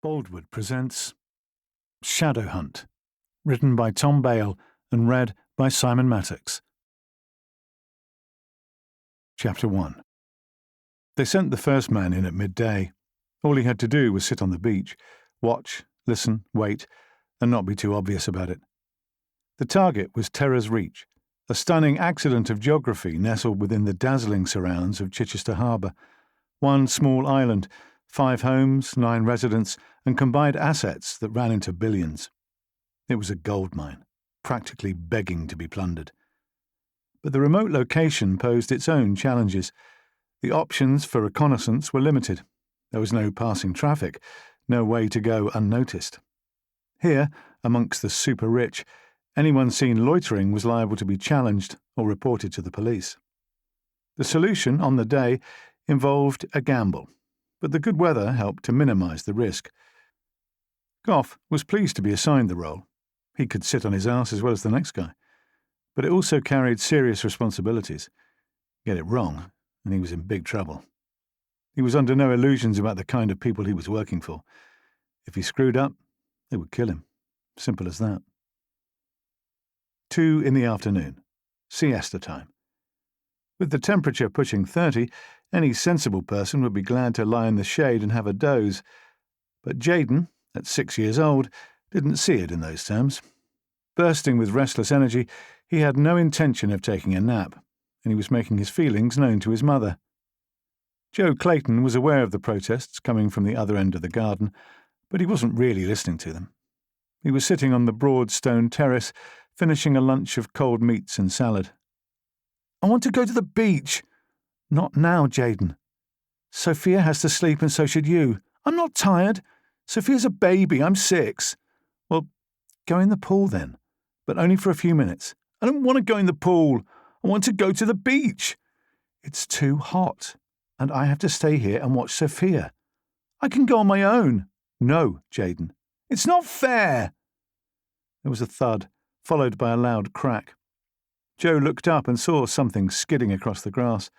Boldwood presents Shadow Hunt, written by Tom Bale and read by Simon Mattox. Chapter 1. They sent the first man in at midday. All he had to do was sit on the beach, watch, listen, wait, and not be too obvious about it. The target was Terror's Reach, a stunning accident of geography nestled within the dazzling surrounds of Chichester Harbour. One small island, 5 homes, 9 residents, and combined assets that ran into billions. It was a gold mine, practically begging to be plundered. But the remote location posed its own challenges. The options for reconnaissance were limited. There was no passing traffic, no way to go unnoticed. Here, amongst the super-rich, anyone seen loitering was liable to be challenged or reported to the police. The solution, on the day, involved a gamble, but the good weather helped to minimise the risk. Goff was pleased to be assigned the role. He could sit on his arse as well as the next guy. But it also carried serious responsibilities. Get it wrong, and he was in big trouble. He was under no illusions about the kind of people he was working for. If he screwed up, they would kill him. Simple as that. 2 in the afternoon. Siesta time. With the temperature pushing 30, any sensible person would be glad to lie in the shade and have a doze. But Jayden, at 6 years old, didn't see it in those terms. Bursting with restless energy, he had no intention of taking a nap, and he was making his feelings known to his mother. Joe Clayton was aware of the protests coming from the other end of the garden, but he wasn't really listening to them. He was sitting on the broad stone terrace, finishing a lunch of cold meats and salad. "I want to go to the beach." "Not now, Jayden. Sophia has to sleep and so should you." "I'm not tired. Sophia's a baby. I'm 6. "Well, go in the pool then, but only for a few minutes." "I don't want to go in the pool. I want to go to the beach." "It's too hot, and I have to stay here and watch Sophia." "I can go on my own." "No, Jayden. It's not fair." There was a thud, followed by a loud crack. Joe looked up and saw something skidding across the grass.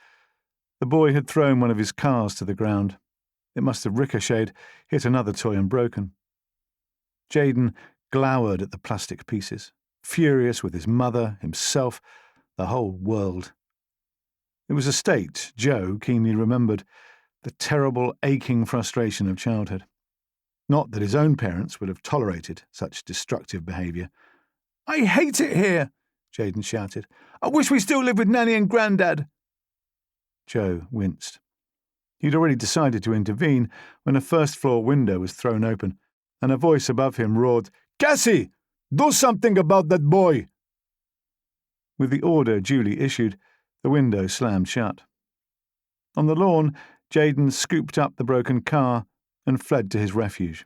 The boy had thrown one of his cars to the ground. It must have ricocheted, hit another toy and broken. Jayden glowered at the plastic pieces, furious with his mother, himself, the whole world. It was a state Joe keenly remembered, the terrible, aching frustration of childhood. Not that his own parents would have tolerated such destructive behaviour. "I hate it here," Jayden shouted. "I wish we still lived with Nanny and Grandad." Joe winced. He'd already decided to intervene when a first-floor window was thrown open, and a voice above him roared, "Cassie, do something about that boy!" With the order duly issued, the window slammed shut. On the lawn, Jayden scooped up the broken car and fled to his refuge.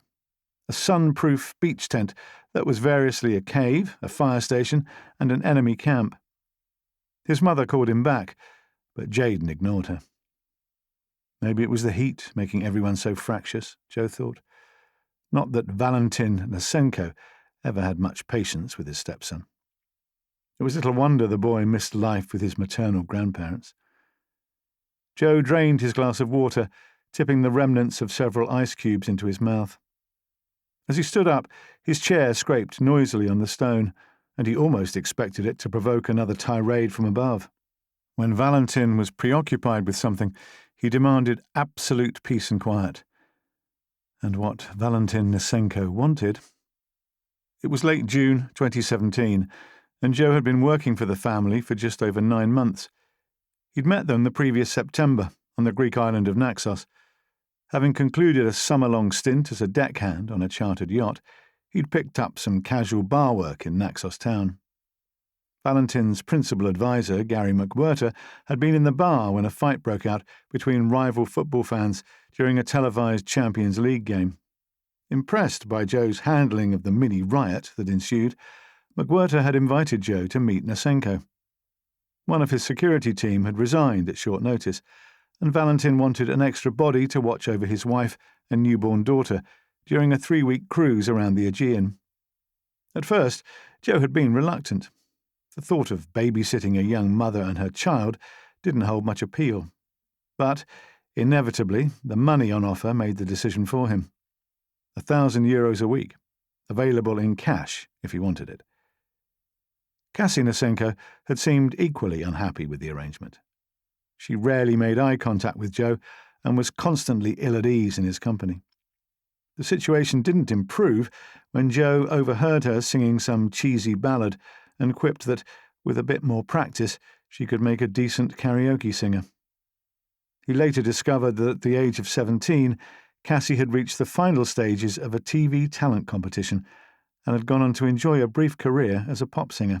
A sun-proof beach tent that was variously a cave, a fire station, and an enemy camp. His mother called him back, but Jayden ignored her. Maybe it was the heat making everyone so fractious, Joe thought. Not that Valentin Nasenko ever had much patience with his stepson. It was little wonder the boy missed life with his maternal grandparents. Joe drained his glass of water, tipping the remnants of several ice cubes into his mouth. As he stood up, his chair scraped noisily on the stone, and he almost expected it to provoke another tirade from above. When Valentin was preoccupied with something, he demanded absolute peace and quiet. And what Valentin Nasenko wanted... It was late June 2017, and Joe had been working for the family for just over 9 months. He'd met them the previous September on the Greek island of Naxos. Having concluded a summer-long stint as a deckhand on a chartered yacht, he'd picked up some casual bar work in Naxos town. Valentin's principal advisor, Gary McWhirter, had been in the bar when a fight broke out between rival football fans during a televised Champions League game. Impressed by Joe's handling of the mini-riot that ensued, McWhirter had invited Joe to meet Nasenko. One of his security team had resigned at short notice, and Valentin wanted an extra body to watch over his wife and newborn daughter during a 3-week cruise around the Aegean. At first, Joe had been reluctant. The thought of babysitting a young mother and her child didn't hold much appeal. But, inevitably, the money on offer made the decision for him. €1,000 a week, available in cash if he wanted it. Cassie Nasenko had seemed equally unhappy with the arrangement. She rarely made eye contact with Joe and was constantly ill at ease in his company. The situation didn't improve when Joe overheard her singing some cheesy ballad and quipped that, with a bit more practice, she could make a decent karaoke singer. He later discovered that at the age of 17, Cassie had reached the final stages of a TV talent competition and had gone on to enjoy a brief career as a pop singer.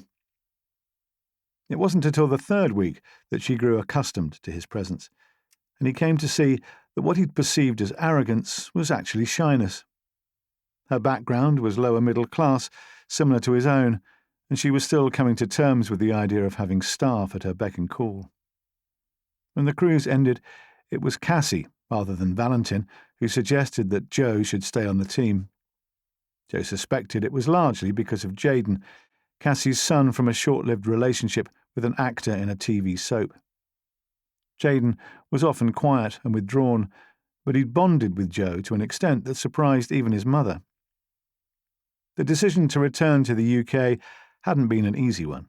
It wasn't until the third week that she grew accustomed to his presence, and he came to see that what he'd perceived as arrogance was actually shyness. Her background was lower middle class, similar to his own, and she was still coming to terms with the idea of having staff at her beck and call. When the cruise ended, it was Cassie, rather than Valentin, who suggested that Joe should stay on the team. Joe suspected it was largely because of Jaden, Cassie's son from a short-lived relationship with an actor in a TV soap. Jaden was often quiet and withdrawn, but he'd bonded with Joe to an extent that surprised even his mother. The decision to return to the UK hadn't been an easy one.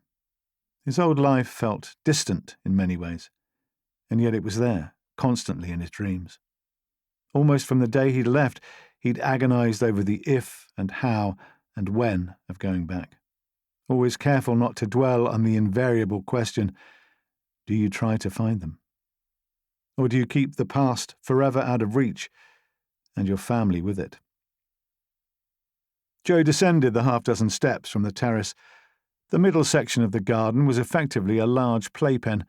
His old life felt distant in many ways, and yet it was there, constantly in his dreams. Almost from the day he'd left, he'd agonised over the if and how and when of going back, always careful not to dwell on the invariable question, do you try to find them? Or do you keep the past forever out of reach, and your family with it? Joe descended the half-dozen steps from the terrace. The middle section of the garden was effectively a large playpen,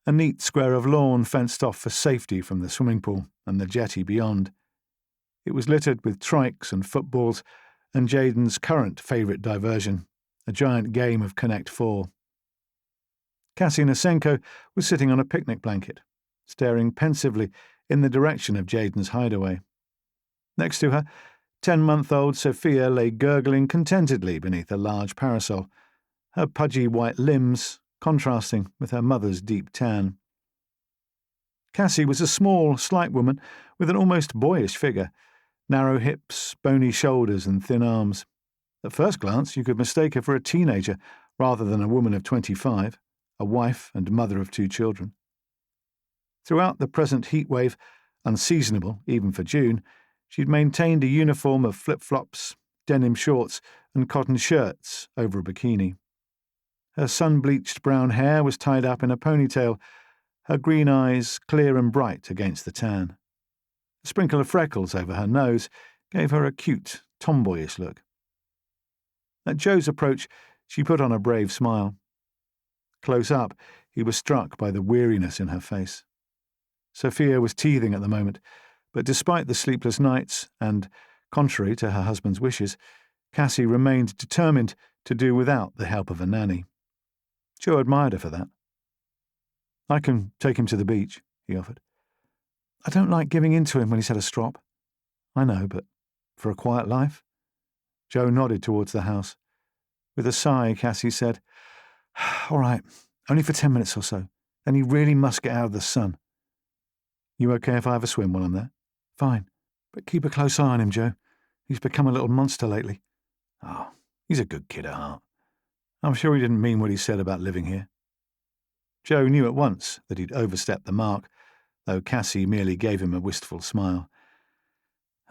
a neat square of lawn fenced off for safety from the swimming pool and the jetty beyond. It was littered with trikes and footballs, and Jaden's current favourite diversion, a giant game of Connect Four. Cassie Nasenko was sitting on a picnic blanket, staring pensively in the direction of Jaden's hideaway. Next to her, 10-month-old Sophia lay gurgling contentedly beneath a large parasol, her pudgy white limbs contrasting with her mother's deep tan. Cassie was a small, slight woman with an almost boyish figure, narrow hips, bony shoulders and thin arms. At first glance, you could mistake her for a teenager rather than a woman of 25, a wife and mother of 2 children. Throughout the present heatwave, unseasonable even for June, she'd maintained a uniform of flip-flops, denim shorts and cotton shirts over a bikini. Her sun-bleached brown hair was tied up in a ponytail, her green eyes clear and bright against the tan. A sprinkle of freckles over her nose gave her a cute, tomboyish look. At Joe's approach, she put on a brave smile. Close up, he was struck by the weariness in her face. Sophia was teething at the moment, but despite the sleepless nights and, contrary to her husband's wishes, Cassie remained determined to do without the help of a nanny. Joe admired her for that. I can take him to the beach, he offered. I don't like giving in to him when he's had a strop. I know, but for a quiet life? Joe nodded towards the house. With a sigh, Cassie said, All right, only for 10 minutes or so. Then he really must get out of the sun. You okay if I have a swim while I'm there? Fine, but keep a close eye on him, Joe. He's become a little monster lately. Oh, he's a good kid at heart. I'm sure he didn't mean what he said about living here. Joe knew at once that he'd overstepped the mark, though Cassie merely gave him a wistful smile.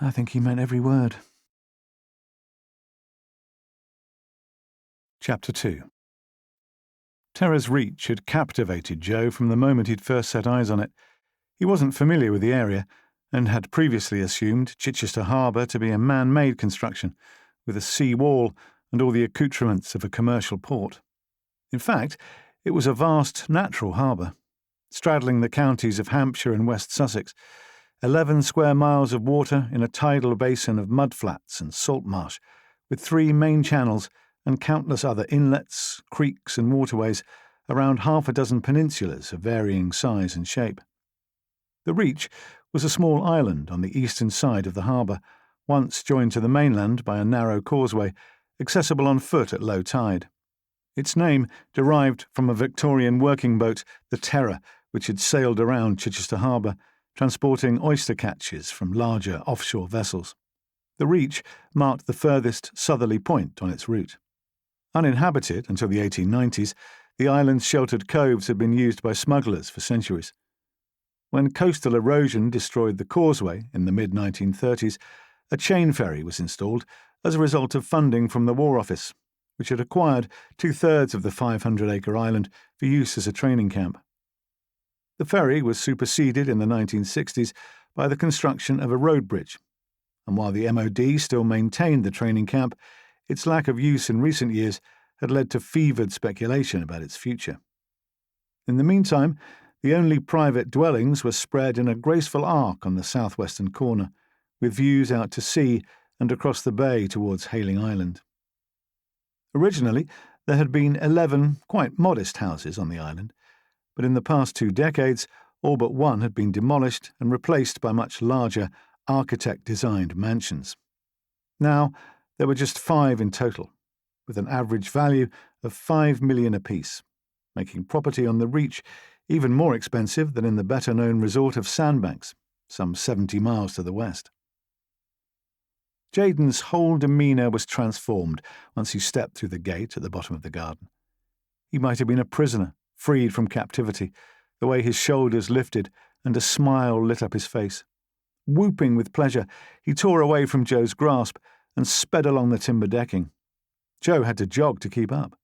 I think he meant every word. Chapter 2. Terra's Reach had captivated Joe from the moment he'd first set eyes on it. He wasn't familiar with the area, and had previously assumed Chichester Harbour to be a man-made construction, with a sea wall and all the accoutrements of a commercial port. In fact, it was a vast natural harbour, straddling the counties of Hampshire and West Sussex, 11 square miles of water in a tidal basin of mudflats and salt marsh, with 3 main channels and countless other inlets, creeks and waterways around half a dozen peninsulas of varying size and shape. The Reach was a small island on the eastern side of the harbour, once joined to the mainland by a narrow causeway, accessible on foot at low tide. Its name derived from a Victorian working boat, the Terror, which had sailed around Chichester Harbour, transporting oyster catches from larger offshore vessels. The Reach marked the furthest southerly point on its route. Uninhabited until the 1890s, the island's sheltered coves had been used by smugglers for centuries. When coastal erosion destroyed the causeway in the mid-1930s, a chain ferry was installed as a result of funding from the War Office, which had acquired 2/3 of the 500-acre island for use as a training camp. The ferry was superseded in the 1960s by the construction of a road bridge, and while the MOD still maintained the training camp, its lack of use in recent years had led to fevered speculation about its future. In the meantime, the only private dwellings were spread in a graceful arc on the southwestern corner, with views out to sea and across the bay towards Hayling Island. Originally, there had been 11 quite modest houses on the island, but in the past 2 decades, all but one had been demolished and replaced by much larger, architect-designed mansions. Now, there were just 5 in total, with an average value of $5 million apiece, making property on the Reach even more expensive than in the better-known resort of Sandbanks, some 70 miles to the west. Jayden's whole demeanour was transformed once he stepped through the gate at the bottom of the garden. He might have been a prisoner, freed from captivity, the way his shoulders lifted and a smile lit up his face. Whooping with pleasure, he tore away from Joe's grasp and sped along the timber decking. Joe had to jog to keep up.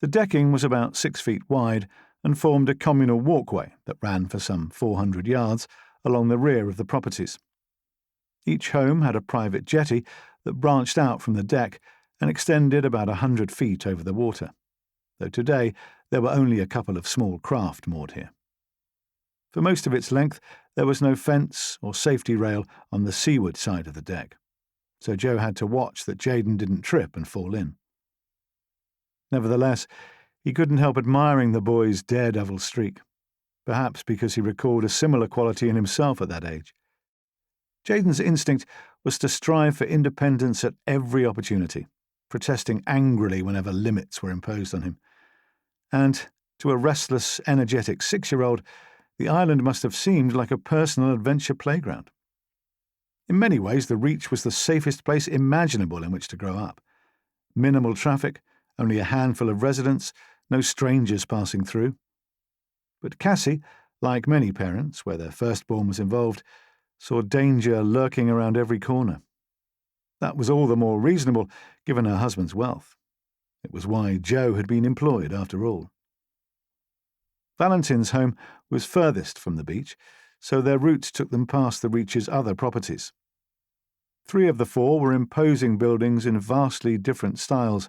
The decking was about 6 feet wide and formed a communal walkway that ran for some 400 yards along the rear of the properties. Each home had a private jetty that branched out from the deck and extended about 100 feet over the water, though today there were only a couple of small craft moored here. For most of its length, there was no fence or safety rail on the seaward side of the deck, so Joe had to watch that Jayden didn't trip and fall in. Nevertheless, he couldn't help admiring the boy's daredevil streak, perhaps because he recalled a similar quality in himself at that age. Jayden's instinct was to strive for independence at every opportunity, protesting angrily whenever limits were imposed on him. And, to a restless, energetic 6-year-old, the island must have seemed like a personal adventure playground. In many ways, the Reach was the safest place imaginable in which to grow up. Minimal traffic, only a handful of residents, no strangers passing through. But Cassie, like many parents where their firstborn was involved, saw danger lurking around every corner. That was all the more reasonable, given her husband's wealth. It was why Joe had been employed, after all. Valentin's home was furthest from the beach, so their route took them past the Reach's other properties. 3 of the 4 were imposing buildings in vastly different styles: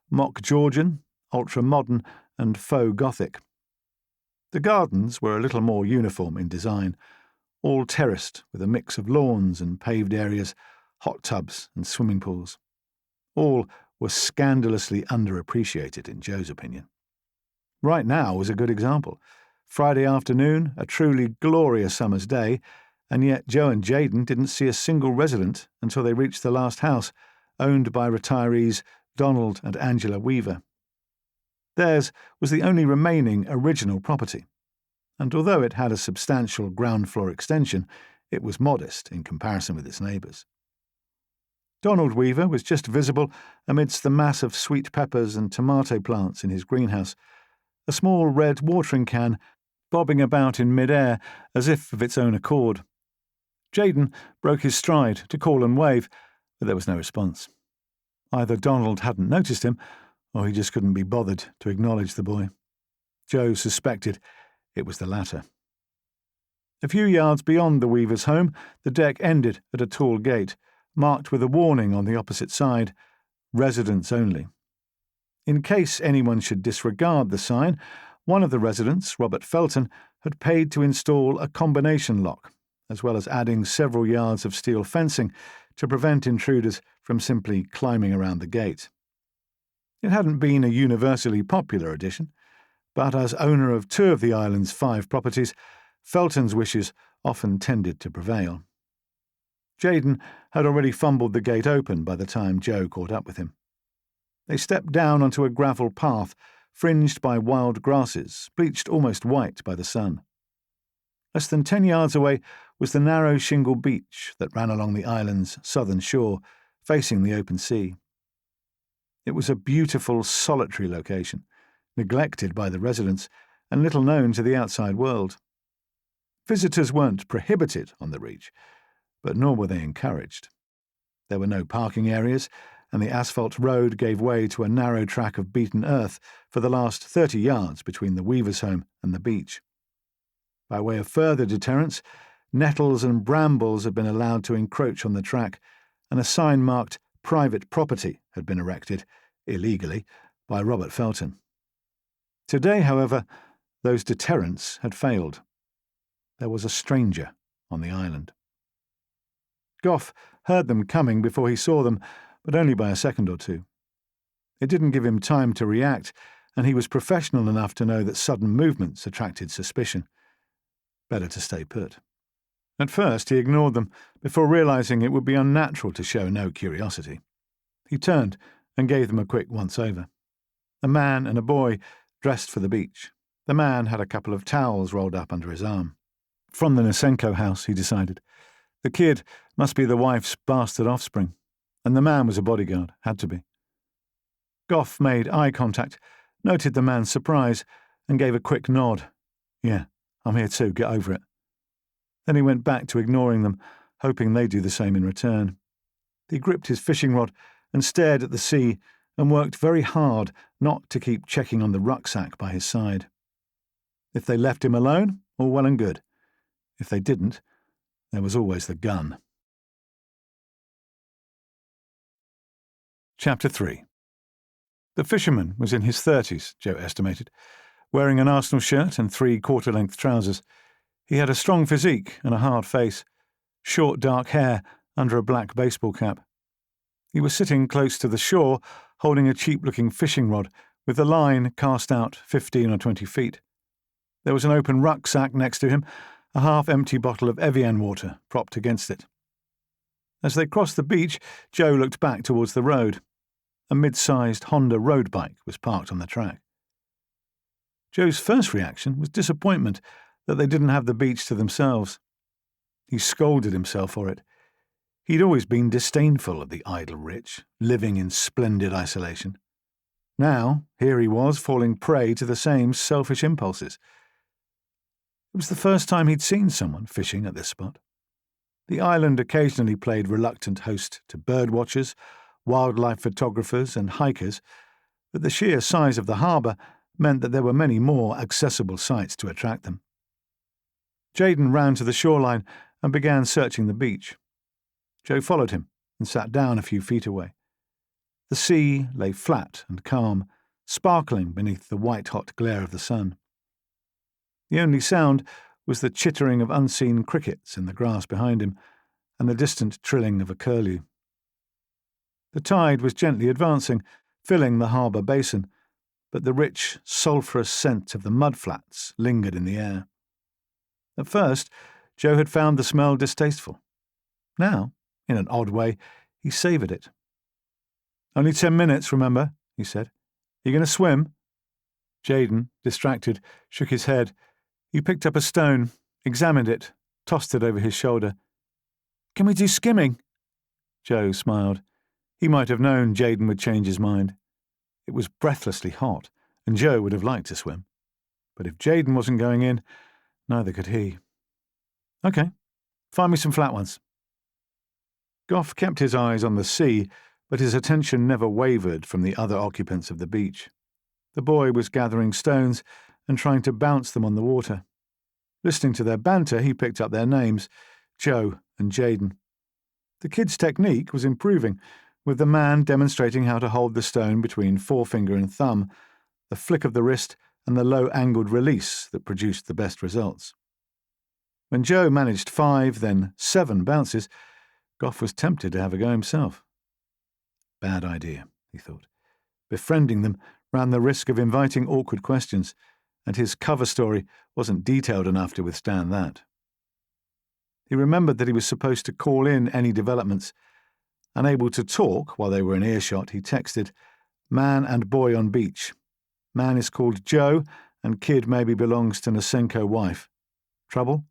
mock Georgian, ultra-modern, and faux Gothic. The gardens were a little more uniform in design, all terraced with a mix of lawns and paved areas, hot tubs and swimming pools. All were scandalously underappreciated in Joe's opinion. Right now was a good example. Friday afternoon, a truly glorious summer's day, and yet Joe and Jayden didn't see a single resident until they reached the last house, owned by retirees Donald and Angela Weaver. Theirs was the only remaining original property, and although it had a substantial ground-floor extension, it was modest in comparison with its neighbours. Donald Weaver was just visible amidst the mass of sweet peppers and tomato plants in his greenhouse, a small red watering can bobbing about in mid-air as if of its own accord. Jayden broke his stride to call and wave, but there was no response. Either Donald hadn't noticed him, or he just couldn't be bothered to acknowledge the boy. Joe suspected it was the latter. A few yards beyond the Weaver's home, the deck ended at a tall gate, marked with a warning on the opposite side, "Residents only." In case anyone should disregard the sign, one of the residents, Robert Felton, had paid to install a combination lock, as well as adding several yards of steel fencing to prevent intruders from simply climbing around the gate. It hadn't been a universally popular addition, but as owner of 2 of the island's 5 properties, Felton's wishes often tended to prevail. Jayden had already fumbled the gate open by the time Joe caught up with him. They stepped down onto a gravel path fringed by wild grasses, bleached almost white by the sun. Less than 10 yards away was the narrow shingle beach that ran along the island's southern shore, facing the open sea. It was a beautiful, solitary location, neglected by the residents and little known to the outside world. Visitors weren't prohibited on the reach, but nor were they encouraged. There were no parking areas, and the asphalt road gave way to a narrow track of beaten earth for the last 30 yards between the weaver's home and the beach. By way of further deterrence, nettles and brambles had been allowed to encroach on the track, and a sign marked "Private Property" had been erected, illegally, by Robert Felton. Today, however, those deterrents had failed. There was a stranger on the island. Goff heard them coming before he saw them, but only by a second or two. It didn't give him time to react, and he was professional enough to know that sudden movements attracted suspicion. Better to stay put. At first he ignored them, before realizing it would be unnatural to show no curiosity. He turned and gave them a quick once-over. A man and a boy dressed for the beach. The man had a couple of towels rolled up under his arm. From the Nasenko house, he decided. The kid must be the wife's bastard offspring, and the man was a bodyguard, had to be. Goff made eye contact, noted the man's surprise, and gave a quick nod. "Yeah, I'm here too, get over it." Then he went back to ignoring them, hoping they'd do the same in return. He gripped his fishing rod and stared at the sea, and worked very hard not to keep checking on the rucksack by his side. If they left him alone, all well and good. If they didn't, there was always the gun. Chapter 3. The fisherman was in his 30s, Joe estimated, wearing an Arsenal shirt and 3/4-length trousers. He had a strong physique and a hard face, short dark hair under a black baseball cap. He was sitting close to the shore, holding a cheap-looking fishing rod, with the line cast out 15 or 20 feet. There was an open rucksack next to him, a half-empty bottle of Evian water propped against it. As they crossed the beach, Joe looked back towards the road. A mid-sized Honda road bike was parked on the track. Joe's first reaction was disappointment that they didn't have the beach to themselves. He scolded himself for it. He'd always been disdainful of the idle rich, living in splendid isolation. Now, here he was falling prey to the same selfish impulses. It was the first time he'd seen someone fishing at this spot. The island occasionally played reluctant host to birdwatchers, wildlife photographers and hikers, but the sheer size of the harbour meant that there were many more accessible sites to attract them. Jaden ran to the shoreline and began searching the beach. Joe followed him and sat down a few feet away. The sea lay flat and calm, sparkling beneath the white-hot glare of the sun. The only sound was the chittering of unseen crickets in the grass behind him and the distant trilling of a curlew. The tide was gently advancing, filling the harbour basin, but the rich, sulphurous scent of the mudflats lingered in the air. At first, Joe had found the smell distasteful. Now, in an odd way, he savoured it. "Only 10 minutes, remember," he said. "You going to swim?" Jaden, distracted, shook his head. He picked up a stone, examined it, tossed it over his shoulder. "Can we do skimming?" Joe smiled. He might have known Jaden would change his mind. It was breathlessly hot, and Joe would have liked to swim. But if Jaden wasn't going in, neither could he. "Okay, find me some flat ones." Goff kept his eyes on the sea, but his attention never wavered from the other occupants of the beach. The boy was gathering stones and trying to bounce them on the water. Listening to their banter, he picked up their names, Joe and Jaden. The kid's technique was improving, with the man demonstrating how to hold the stone between forefinger and thumb, the flick of the wrist and the low-angled release that produced the best results. When Joe managed 5, then 7 bounces, Goff was tempted to have a go himself. Bad idea, he thought. Befriending them ran the risk of inviting awkward questions, and his cover story wasn't detailed enough to withstand that. He remembered that he was supposed to call in any developments. Unable to talk while they were in earshot, he texted, "Man and boy on beach. Man is called Joe, and kid maybe belongs to Nasenko wife. Trouble?"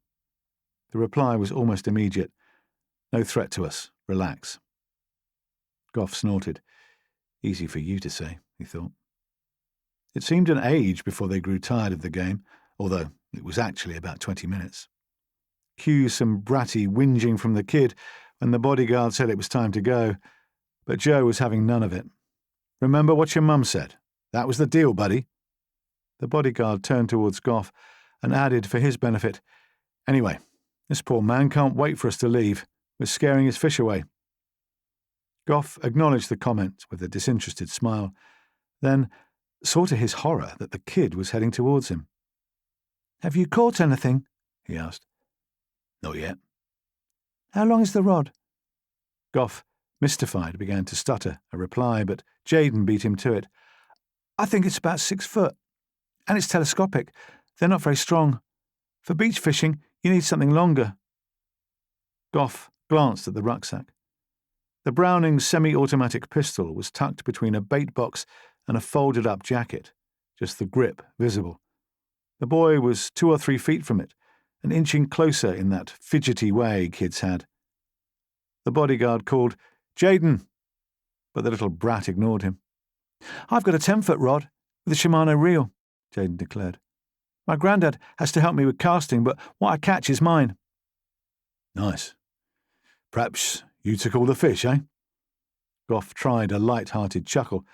The reply was almost immediate. "No threat to us. Relax." Goff snorted. "Easy for you to say," he thought. It seemed an age before they grew tired of the game, although it was actually about 20 minutes. Cue some bratty whinging from the kid when the bodyguard said it was time to go, but Joe was having none of it. "Remember what your mum said. That was the deal, buddy." The bodyguard turned towards Goff and added for his benefit, "Anyway, this poor man can't wait for us to leave. We're scaring his fish away." Goff acknowledged the comment with a disinterested smile, then saw to his horror that the kid was heading towards him. "Have you caught anything?" he asked. "Not yet." "How long is the rod?" Goff, mystified, began to stutter a reply, but Jayden beat him to it. "I think it's about 6 foot. And it's telescopic. They're not very strong. For beach fishing, you need something longer." Goff glanced at the rucksack. The Browning's semi-automatic pistol was tucked between a bait box and a folded-up jacket, just the grip visible. The boy was 2 or 3 feet from it, and inching closer in that fidgety way kids had. The bodyguard called, "Jayden," but the little brat ignored him. "I've got a 10-foot rod with a Shimano reel," Jayden declared. "My granddad has to help me with casting, but what I catch is mine." "Nice. Perhaps you took all the fish, eh?" Goff tried a light-hearted chuckle,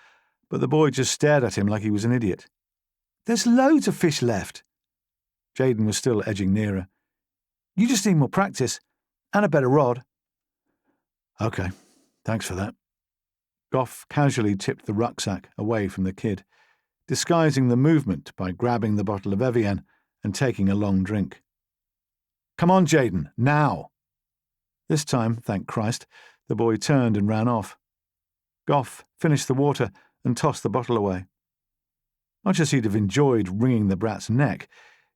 but the boy just stared at him like he was an idiot. "There's loads of fish left." Jayden was still edging nearer. "You just need more practice, and a better rod." "Okay, thanks for that." Goff casually tipped the rucksack away from the kid, disguising the movement by grabbing the bottle of Evian and taking a long drink. "Come on, Jayden, now!" This time, thank Christ, the boy turned and ran off. Goff finished the water and tossed the bottle away. Much as he'd have enjoyed wringing the brat's neck,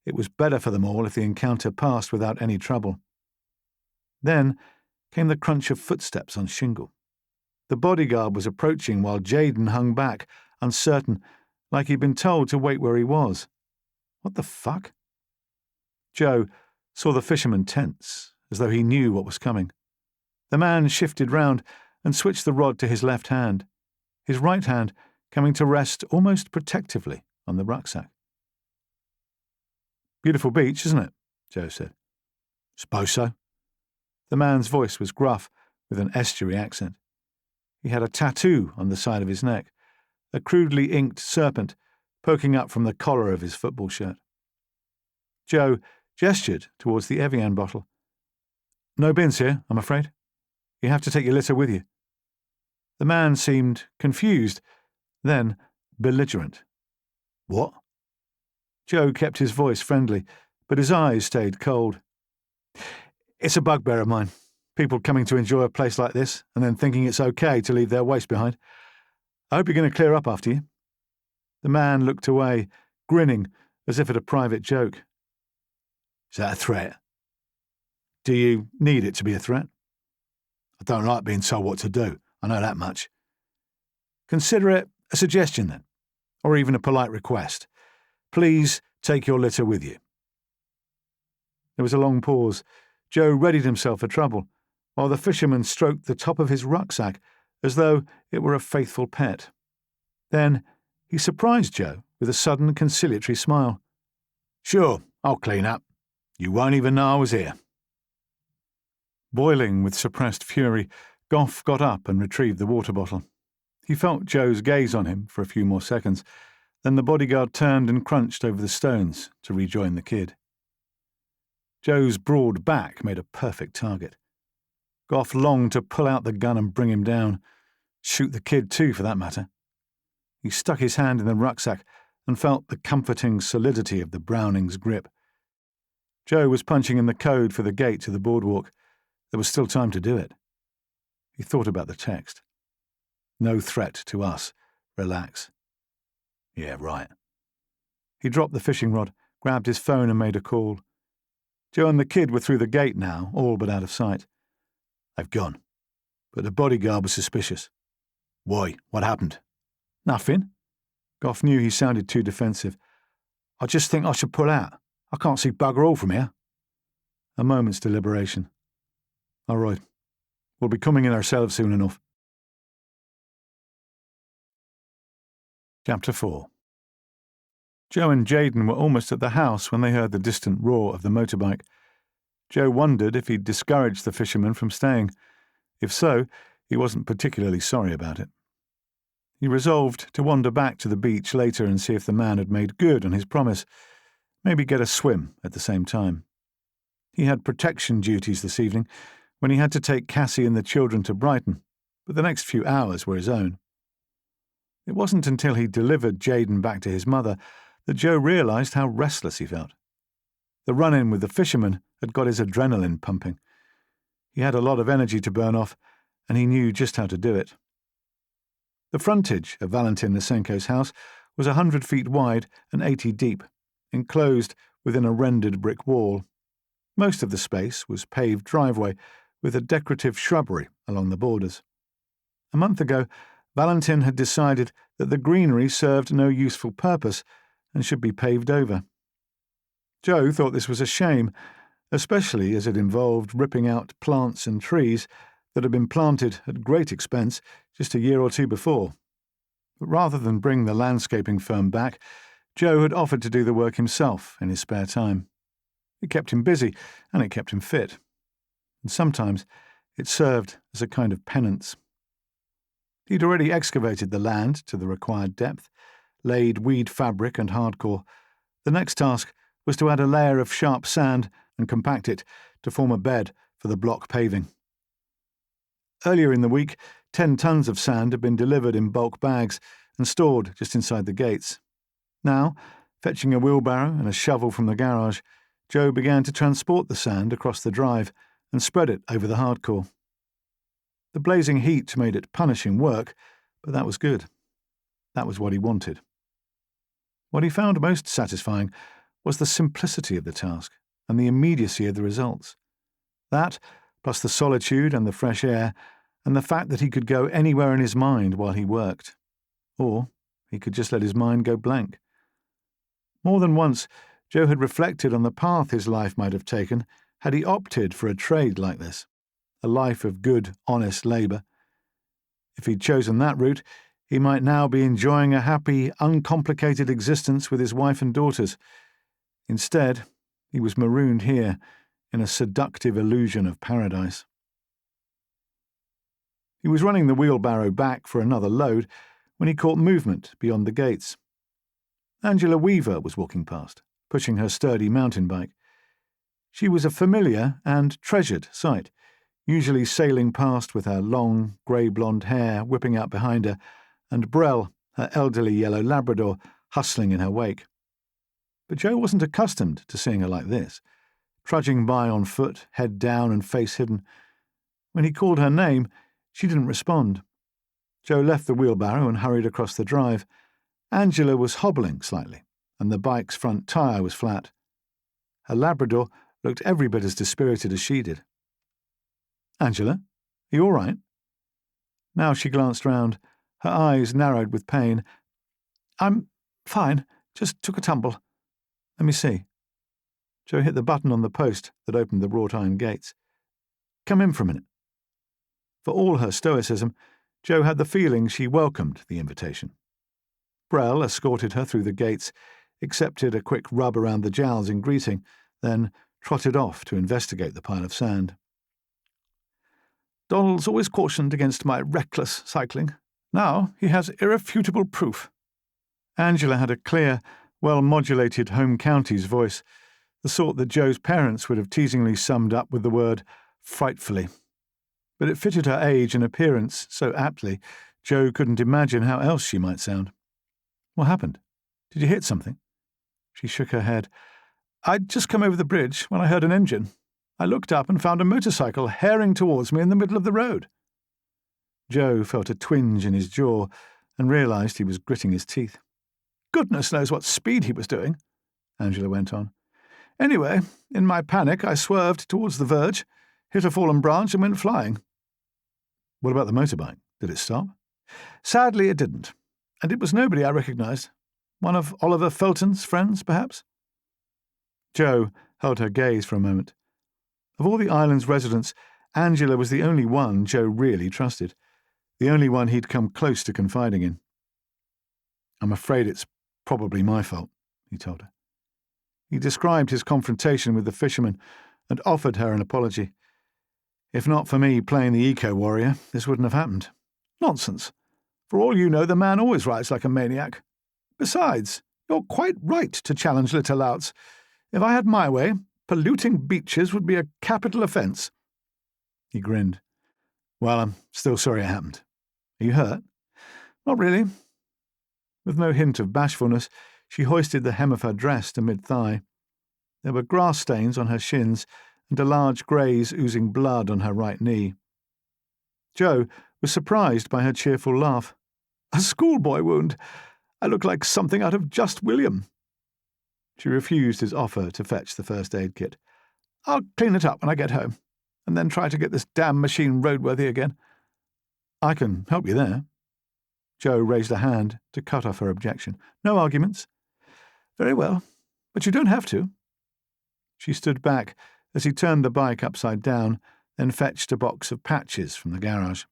it was better for them all if the encounter passed without any trouble. Then came the crunch of footsteps on shingle. The bodyguard was approaching while Jayden hung back, uncertain, like he'd been told to wait where he was. What the fuck? Joe saw the fisherman tense, as though he knew what was coming. The man shifted round and switched the rod to his left hand, his right hand coming to rest almost protectively on the rucksack. "Beautiful beach, isn't it?" Joe said. "Suppose so." The man's voice was gruff, with an estuary accent. He had a tattoo on the side of his neck, a crudely inked serpent poking up from the collar of his football shirt. Joe gestured towards the Evian bottle. "No bins here, I'm afraid. You have to take your litter with you." The man seemed confused, then belligerent. "What?" Joe kept his voice friendly, but his eyes stayed cold. "It's a bugbear of mine. People coming to enjoy a place like this and then thinking it's okay to leave their waste behind. I hope you're going to clear up after you." The man looked away, grinning as if at a private joke. "Is that a threat?" "Do you need it to be a threat?" "I don't like being told what to do. I know that much." "Consider it a suggestion, then, or even a polite request. Please take your litter with you." There was a long pause. Joe readied himself for trouble, while the fisherman stroked the top of his rucksack as though it were a faithful pet. Then he surprised Joe with a sudden conciliatory smile. "Sure, I'll clean up. You won't even know I was here." Boiling with suppressed fury, Goff got up and retrieved the water bottle. He felt Joe's gaze on him for a few more seconds, then the bodyguard turned and crunched over the stones to rejoin the kid. Joe's broad back made a perfect target. Goff longed to pull out the gun and bring him down. Shoot the kid too, for that matter. He stuck his hand in the rucksack and felt the comforting solidity of the Browning's grip. Joe was punching in the code for the gate to the boardwalk. There was still time to do it. He thought about the text. "No threat to us. Relax." Yeah, right. He dropped the fishing rod, grabbed his phone and made a call. Joe and the kid were through the gate now, all but out of sight. "They've gone. But the bodyguard was suspicious." "Why? What happened?" "Nothing." Goff knew he sounded too defensive. "I just think I should pull out. I can't see bugger all from here." A moment's deliberation. "All right. We'll be coming in ourselves soon enough." Chapter 4. Joe and Jayden were almost at the house when they heard the distant roar of the motorbike. Joe wondered if he'd discouraged the fisherman from staying. If so, he wasn't particularly sorry about it. He resolved to wander back to the beach later and see if the man had made good on his promise, maybe get a swim at the same time. He had protection duties this evening when he had to take Cassie and the children to Brighton, but the next few hours were his own. It wasn't until he delivered Jayden back to his mother that Joe realised how restless he felt. The run-in with the fisherman had got his adrenaline pumping. He had a lot of energy to burn off, and he knew just how to do it. The frontage of Valentin Nasenko's house was 100 feet wide and 80 deep, enclosed within a rendered brick wall. Most of the space was paved driveway, with a decorative shrubbery along the borders. A month ago, Valentin had decided that the greenery served no useful purpose and should be paved over. Joe thought this was a shame, especially as it involved ripping out plants and trees that had been planted at great expense just a year or two before. But rather than bring the landscaping firm back, Joe had offered to do the work himself in his spare time. It kept him busy, and it kept him fit. And sometimes it served as a kind of penance. He'd already excavated the land to the required depth, laid weed fabric and hardcore. The next task was to add a layer of sharp sand and compact it to form a bed for the block paving. Earlier in the week, 10 tons of sand had been delivered in bulk bags and stored just inside the gates. Now, fetching a wheelbarrow and a shovel from the garage, Joe began to transport the sand across the drive and spread it over the hardcore. The blazing heat made it punishing work, but that was good. That was what he wanted. What he found most satisfying was the simplicity of the task and the immediacy of the results. That, plus the solitude and the fresh air, and the fact that he could go anywhere in his mind while he worked. Or he could just let his mind go blank. More than once, Joe had reflected on the path his life might have taken had he opted for a trade like this, a life of good, honest labour. If he'd chosen that route, he might now be enjoying a happy, uncomplicated existence with his wife and daughters. Instead, he was marooned here in a seductive illusion of paradise. He was running the wheelbarrow back for another load when he caught movement beyond the gates. Angela Weaver was walking past, pushing her sturdy mountain bike. She was a familiar and treasured sight, usually sailing past with her long, grey-blonde hair whipping out behind her, and Brell, her elderly yellow Labrador, hustling in her wake. But Joe wasn't accustomed to seeing her like this, trudging by on foot, head down and face hidden. When he called her name, she didn't respond. Joe left the wheelbarrow and hurried across the drive. Angela was hobbling slightly, and the bike's front tyre was flat. Her Labrador looked every bit as dispirited as she did. "Angela, are you all right?" Now she glanced round, her eyes narrowed with pain. "I'm fine, just took a tumble. Let me see." Joe hit the button on the post that opened the wrought-iron gates. "Come in for a minute." For all her stoicism, Joe had the feeling she welcomed the invitation. Brell escorted her through the gates, accepted a quick rub around the jowls in greeting, then trotted off to investigate the pile of sand. "Donald's always cautioned against my reckless cycling. Now he has irrefutable proof." Angela had a clear, well-modulated home counties voice, the sort that Joe's parents would have teasingly summed up with the word frightfully. But it fitted her age and appearance so aptly, Joe couldn't imagine how else she might sound. "What happened? Did you hit something?" She shook her head. "I'd just come over the bridge when I heard an engine. I looked up and found a motorcycle herring towards me in the middle of the road." Joe felt a twinge in his jaw and realised he was gritting his teeth. "Goodness knows what speed he was doing," Angela went on. "Anyway, in my panic I swerved towards the verge, hit a fallen branch and went flying." "What about the motorbike? Did it stop?" "Sadly it didn't, and it was nobody I recognised. One of Oliver Felton's friends, perhaps?" Joe held her gaze for a moment. Of all the island's residents, Angela was the only one Joe really trusted, the only one he'd come close to confiding in. "I'm afraid it's probably my fault," he told her. He described his confrontation with the fisherman and offered her an apology. "If not for me playing the eco-warrior, this wouldn't have happened." "Nonsense. For all you know, the man always writes like a maniac. Besides, you're quite right to challenge little louts. If I had my way, polluting beaches would be a capital offence." He grinned. "Well, I'm still sorry it happened. Are you hurt?" "Not really." With no hint of bashfulness, she hoisted the hem of her dress to mid-thigh. There were grass stains on her shins and a large graze oozing blood on her right knee. Joe was surprised by her cheerful laugh. "A schoolboy wound. I look like something out of Just William." She refused his offer to fetch the first aid kit. "I'll clean it up when I get home, and then try to get this damn machine roadworthy again." "I can help you there." Joe raised a hand to cut off her objection. "No arguments." "Very well, but you don't have to." She stood back as he turned the bike upside down, then fetched a box of patches from the garage.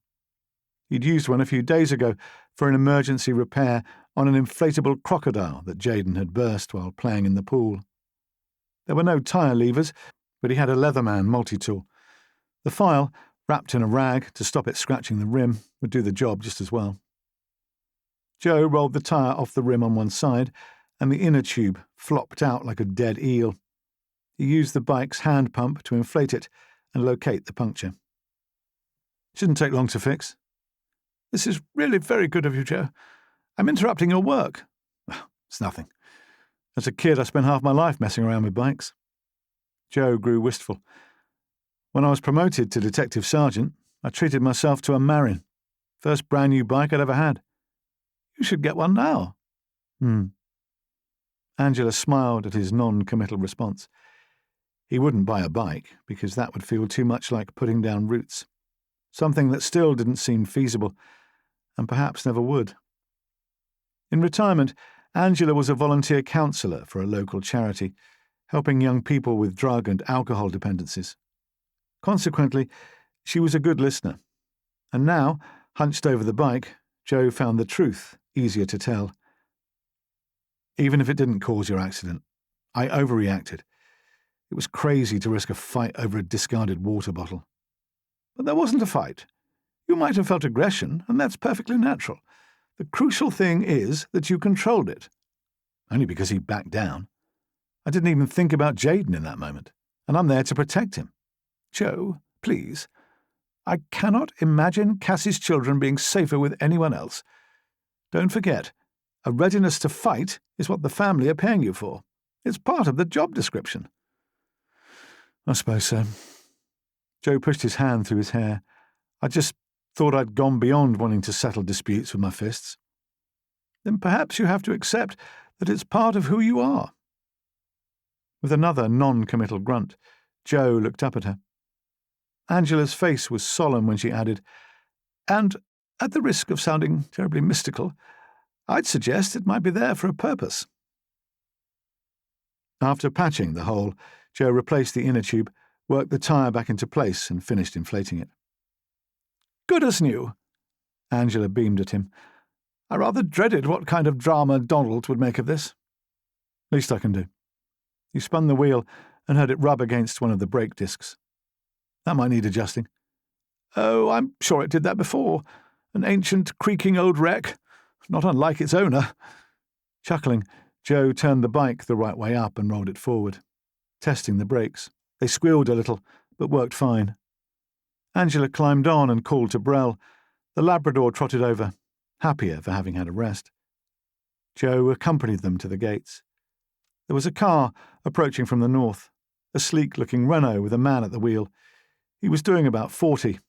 He'd used one a few days ago for an emergency repair on an inflatable crocodile that Jaden had burst while playing in the pool. There were no tyre levers, but he had a Leatherman multi-tool. The file, wrapped in a rag to stop it scratching the rim, would do the job just as well. Joe rolled the tyre off the rim on one side, and the inner tube flopped out like a dead eel. He used the bike's hand pump to inflate it and locate the puncture. "Shouldn't take long to fix." "This is really very good of you, Joe. I'm interrupting your work." "It's nothing. As a kid, I spent half my life messing around with bikes." Joe grew wistful. "When I was promoted to detective sergeant, I treated myself to a Marin. First brand new bike I'd ever had." "You should get one now." Angela smiled at his non-committal response. He wouldn't buy a bike, because that would feel too much like putting down roots. Something that still didn't seem feasible, and perhaps never would. In retirement, Angela was a volunteer counsellor for a local charity, helping young people with drug and alcohol dependencies. Consequently, she was a good listener. And now, hunched over the bike, Joe found the truth easier to tell. "Even if it didn't cause your accident, I overreacted. It was crazy to risk a fight over a discarded water bottle." "But there wasn't a fight. You might have felt aggression, and that's perfectly natural. The crucial thing is that you controlled it." "Only because he backed down. I didn't even think about Jaden in that moment, and I'm there to protect him." "Joe, please. I cannot imagine Cassie's children being safer with anyone else. Don't forget, a readiness to fight is what the family are paying you for. It's part of the job description." "I suppose so." Joe pushed his hand through his hair. "I just thought I'd gone beyond wanting to settle disputes with my fists." "Then perhaps you have to accept that it's part of who you are." With another non-committal grunt, Joe looked up at her. Angela's face was solemn when she added, "And, at the risk of sounding terribly mystical, I'd suggest it might be there for a purpose." After patching the hole, Joe replaced the inner tube, worked the tyre back into place, and finished inflating it. "Good as new." Angela beamed at him. "I rather dreaded what kind of drama Donald would make of this." "Least I can do." He spun the wheel and heard it rub against one of the brake discs. "That might need adjusting." "Oh, I'm sure it did that before. An ancient, creaking old wreck, not unlike its owner." Chuckling, Joe turned the bike the right way up and rolled it forward, testing the brakes. They squealed a little, but worked fine. Angela climbed on and called to Brell. The Labrador trotted over, happier for having had a rest. Joe accompanied them to the gates. There was a car approaching from the north, a sleek-looking Renault with a man at the wheel. He was doing about 40,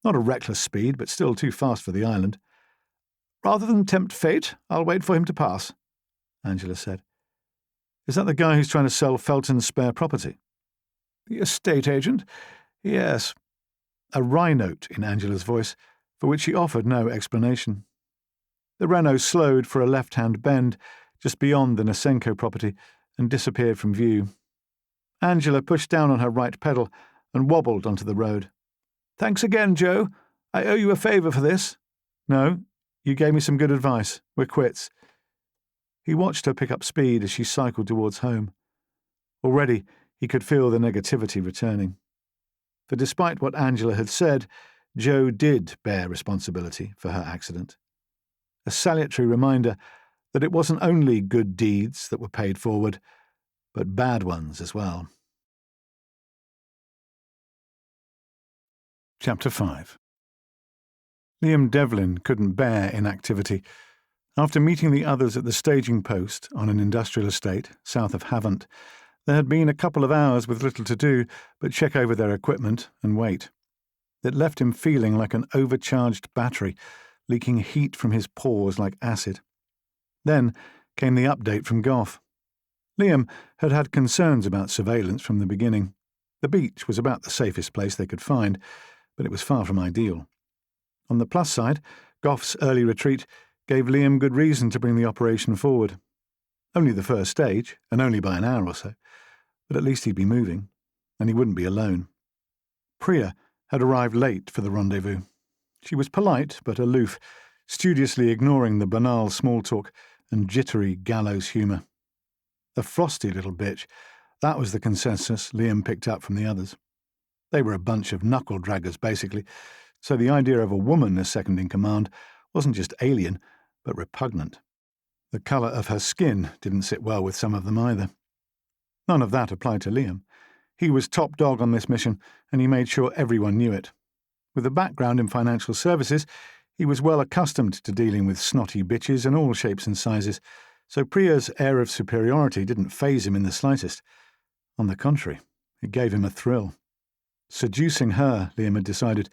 not a reckless speed, but still too fast for the island. "Rather than tempt fate, I'll wait for him to pass," Angela said. "Is that the guy who's trying to sell Felton's spare property?" "The estate agent? Yes." A wry note in Angela's voice, for which she offered no explanation. The Renault slowed for a left-hand bend just beyond the Nasenko property and disappeared from view. Angela pushed down on her right pedal and wobbled onto the road. "Thanks again, Joe. I owe you a favour for this." "No, you gave me some good advice. We're quits." He watched her pick up speed as she cycled towards home. Already, he could feel the negativity returning. For despite what Angela had said, Joe did bear responsibility for her accident. A salutary reminder that it wasn't only good deeds that were paid forward, but bad ones as well. Chapter 5. Liam Devlin couldn't bear inactivity. After meeting the others at the staging post on an industrial estate south of Havant, there had been a couple of hours with little to do but check over their equipment and wait. It left him feeling like an overcharged battery, leaking heat from his pores like acid. Then came the update from Gough. Liam had had concerns about surveillance from the beginning. The beach was about the safest place they could find, but it was far from ideal. On the plus side, Gough's early retreat gave Liam good reason to bring the operation forward. Only the first stage, and only by an hour or so, but at least he'd be moving, and he wouldn't be alone. Priya had arrived late for the rendezvous. She was polite but aloof, studiously ignoring the banal small talk and jittery gallows humour. A frosty little bitch, that was the consensus Liam picked up from the others. They were a bunch of knuckle-draggers, basically, so the idea of a woman as second-in-command wasn't just alien, but repugnant. The colour of her skin didn't sit well with some of them either. None of that applied to Liam. He was top dog on this mission, and he made sure everyone knew it. With a background in financial services, he was well accustomed to dealing with snotty bitches in all shapes and sizes, so Priya's air of superiority didn't faze him in the slightest. On the contrary, it gave him a thrill. Seducing her, Liam had decided,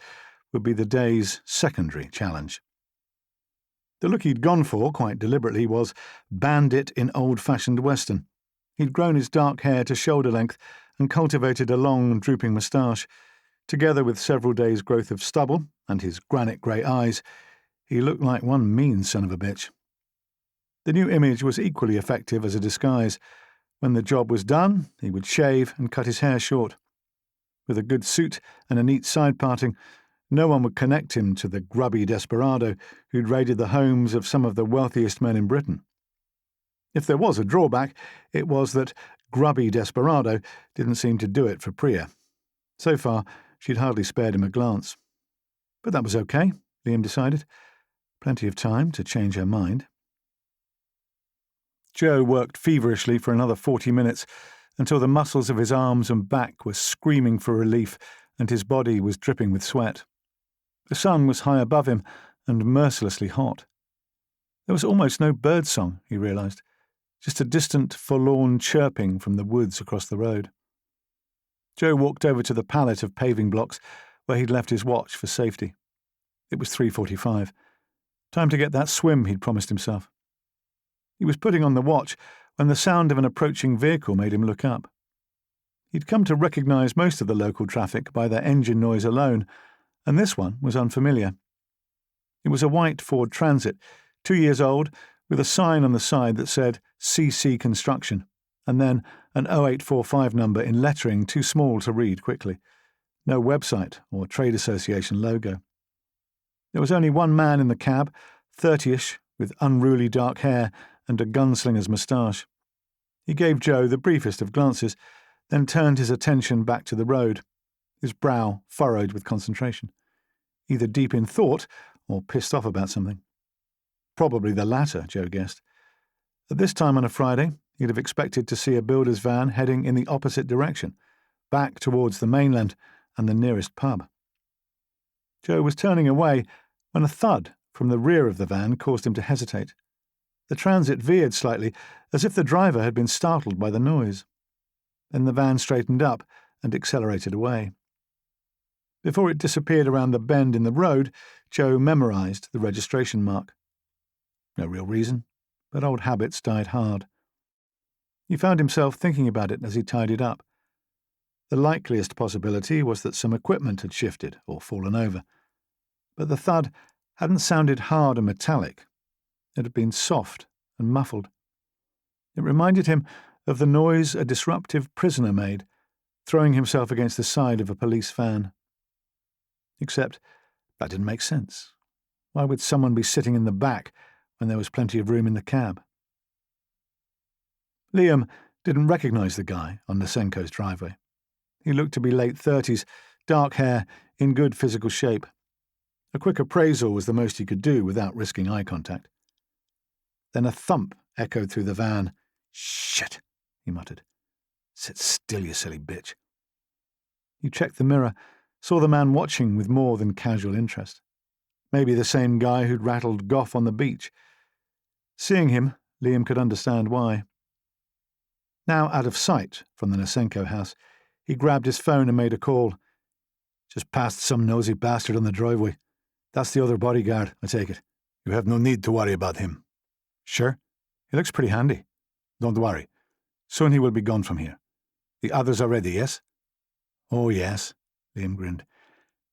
would be the day's secondary challenge. The look he'd gone for, quite deliberately, was bandit in old-fashioned Western. He'd grown his dark hair to shoulder length and cultivated a long, drooping moustache. Together with several days' growth of stubble and his granite grey eyes, he looked like one mean son of a bitch. The new image was equally effective as a disguise. When the job was done, he would shave and cut his hair short. With a good suit and a neat side parting, no one would connect him to the grubby desperado who'd raided the homes of some of the wealthiest men in Britain. If there was a drawback, it was that grubby desperado didn't seem to do it for Priya. So far, she'd hardly spared him a glance. But that was okay, Liam decided. Plenty of time to change her mind. Joe worked feverishly for another 40 minutes until the muscles of his arms and back were screaming for relief and his body was dripping with sweat. The sun was high above him and mercilessly hot. There was almost no birdsong, he realised, just a distant, forlorn chirping from the woods across the road. Joe walked over to the pallet of paving blocks where he'd left his watch for safety. It was 3:45. Time to get that swim he'd promised himself. He was putting on the watch when the sound of an approaching vehicle made him look up. He'd come to recognise most of the local traffic by their engine noise alone, and this one was unfamiliar. It was a white Ford Transit, 2 years old, with a sign on the side that said CC Construction, and then an 0845 number in lettering too small to read quickly. No website or trade association logo. There was only one man in the cab, 30-ish, with unruly dark hair and a gunslinger's moustache. He gave Joe the briefest of glances, then turned his attention back to the road, his brow furrowed with concentration, either deep in thought or pissed off about something. Probably the latter, Joe guessed. At this time on a Friday, he'd have expected to see a builder's van heading in the opposite direction, back towards the mainland and the nearest pub. Joe was turning away when a thud from the rear of the van caused him to hesitate. The transit veered slightly, as if the driver had been startled by the noise. Then the van straightened up and accelerated away. Before it disappeared around the bend in the road, Joe memorised the registration mark. No real reason, but old habits died hard. He found himself thinking about it as he tied it up. The likeliest possibility was that some equipment had shifted or fallen over. But the thud hadn't sounded hard and metallic. It had been soft and muffled. It reminded him of the noise a disruptive prisoner made, throwing himself against the side of a police van. Except that didn't make sense. Why would someone be sitting in the back when there was plenty of room in the cab? Liam didn't recognise the guy on Nasenko's driveway. He looked to be late 30s, dark hair, in good physical shape. A quick appraisal was the most he could do without risking eye contact. Then a thump echoed through the van. "Shit," he muttered. "Sit still, you silly bitch." He checked the mirror, saw the man watching with more than casual interest. Maybe the same guy who'd rattled Goff on the beach. Seeing him, Liam could understand why. Now out of sight from the Nasenko house, he grabbed his phone and made a call. "Just passed some nosy bastard on the driveway. That's the other bodyguard, I take it. You have no need to worry about him." "Sure. He looks pretty handy." "Don't worry. Soon he will be gone from here. The others are ready, yes?" "Oh, yes," Liam grinned.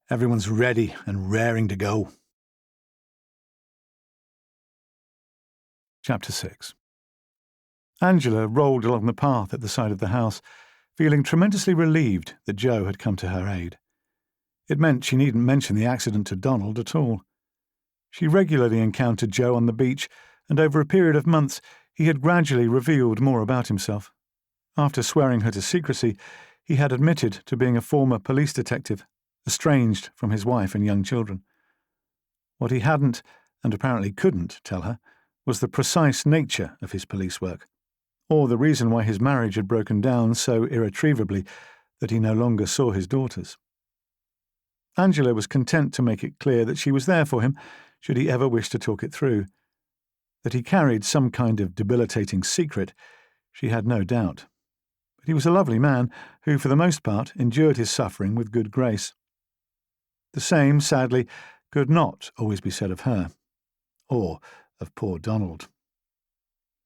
"Everyone's ready and raring to go." Chapter 6. Angela rolled along the path at the side of the house, feeling tremendously relieved that Joe had come to her aid. It meant she needn't mention the accident to Donald at all. She regularly encountered Joe on the beach, and over a period of months he had gradually revealed more about himself. After swearing her to secrecy, he had admitted to being a former police detective, estranged from his wife and young children. What he hadn't, and apparently couldn't, tell her was the precise nature of his police work, or the reason why his marriage had broken down so irretrievably that he no longer saw his daughters. Angela was content to make it clear that she was there for him should he ever wish to talk it through. That he carried some kind of debilitating secret, she had no doubt. But he was a lovely man who, for the most part, endured his suffering with good grace. The same, sadly, could not always be said of her, or of poor Donald.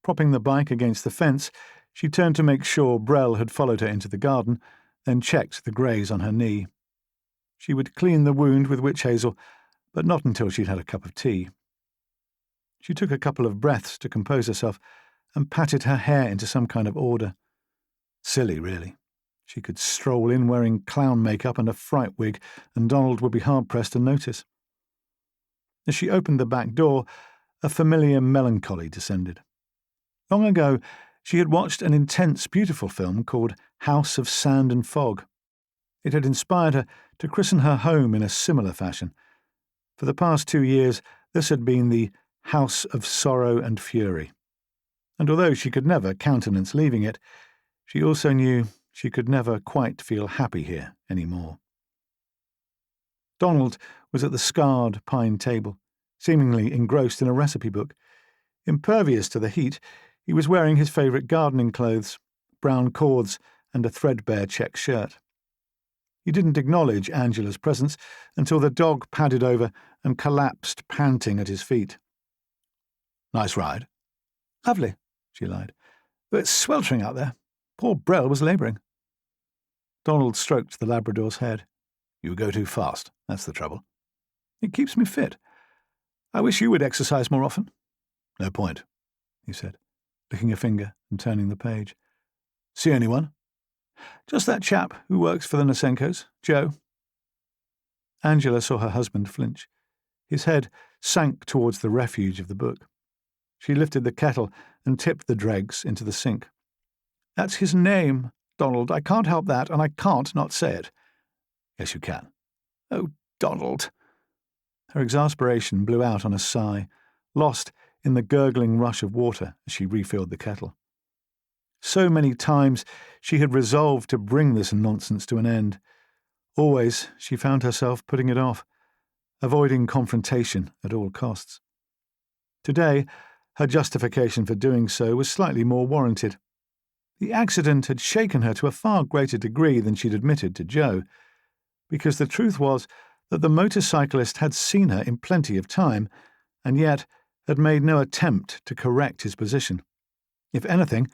Propping the bike against the fence, she turned to make sure Brell had followed her into the garden, then checked the graze on her knee. She would clean the wound with witch hazel, but not until she'd had a cup of tea. She took a couple of breaths to compose herself and patted her hair into some kind of order. Silly, really. She could stroll in wearing clown makeup and a fright wig, and Donald would be hard-pressed to notice. As she opened the back door, a familiar melancholy descended. Long ago, she had watched an intense, beautiful film called House of Sand and Fog. It had inspired her to christen her home in a similar fashion. For the past 2 years, this had been the House of Sorrow and Fury. And although she could never countenance leaving it, she also knew she could never quite feel happy here any more. Donald was at the scarred pine table, seemingly engrossed in a recipe book. Impervious to the heat, he was wearing his favourite gardening clothes, brown cords and a threadbare check shirt. He didn't acknowledge Angela's presence until the dog padded over and collapsed panting at his feet. "Nice ride." "Lovely," she lied. "But it's sweltering out there. Poor Brell was labouring." Donald stroked the Labrador's head. "You go too fast, that's the trouble." "It keeps me fit. I wish you would exercise more often." "No point," he said, licking a finger and turning the page. "See anyone?" "Just that chap who works for the Nasenkos, Joe." Angela saw her husband flinch. His head sank towards the refuge of the book. She lifted the kettle and tipped the dregs into the sink. "That's his name, Donald. I can't help that, and I can't not say it." "Yes, you can." "Oh, Donald." Her exasperation blew out on a sigh, lost in the gurgling rush of water as she refilled the kettle. So many times she had resolved to bring this nonsense to an end. Always she found herself putting it off, avoiding confrontation at all costs. Today, her justification for doing so was slightly more warranted. The accident had shaken her to a far greater degree than she'd admitted to Joe, because the truth was that the motorcyclist had seen her in plenty of time, and yet had made no attempt to correct his position. If anything,